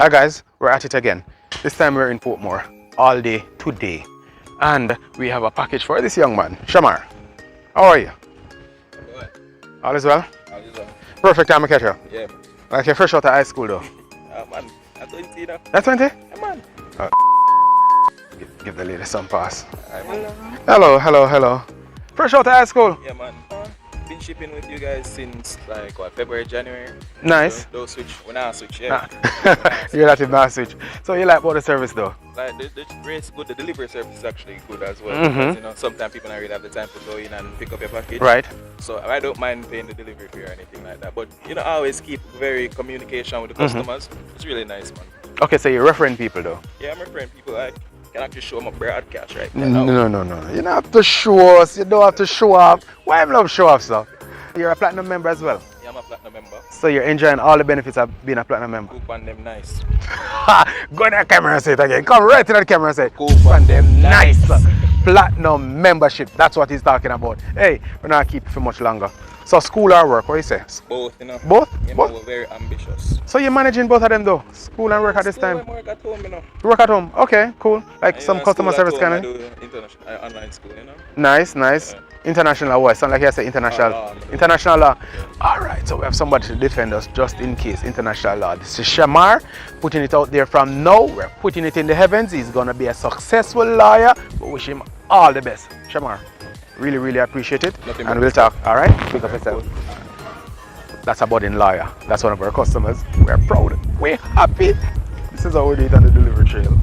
Hi guys, we're at it again. This time we're in Portmore all day today, and we have a package for this young man, Shamar. How are you? Good. All is well? How is it? Perfect time to catch you. Yeah. Like you're fresh out of high school though. Man, I'm 20 now. That's 20? Yeah, man. Give the lady some pass. Hi, man. Hello. Fresh out of high school. Yeah, man. Been shipping with you guys since like what, February, January. Nice. Don't switch. When I switch, yeah. You're not in that switch. So you like about the service though? Like the rate's good. The delivery service is actually good as well. Mhm. Because, sometimes people don't really have the time to go in and pick up your package. Right. So I don't mind paying the delivery fee or anything like that. But I always keep very communication with the customers. It's really nice, man. Okay, so you're referring people though? Yeah, I'm referring people. I can actually show them a broadcast right now. No. You don't have to show us. You don't have to show off. Why I love show off stuff? You're a platinum member as well. Yeah, I'm a platinum member. So you're enjoying all the benefits of being a platinum member. Coop on them nice. Go in the camera and say it again. Come right to the camera and say it. Coop on them nice. Platinum membership. That's what he's talking about. Hey, we're not keep it for much longer. So school or work, what do you say? Both, Both? Yeah, Both? we're very ambitious. So you're managing both of them though? School and work at this School time? and work at home, You work at home? Okay, cool. Like some customer service kind of? I do international, online school, Nice. Yeah. International what? Sound like you say international. Law. International law. Alright, so we have somebody to defend us just in case. International law. This is Shamar, putting it out there from now. We're putting it in the heavens. He's gonna be a successful lawyer. We wish him all the best. Shamar, really appreciate it. Nothing And but we'll talk. Alright? Pick up yourself. That's a budding lawyer. That's one of our customers. We're proud. We're happy. This is how we do it on the delivery trail.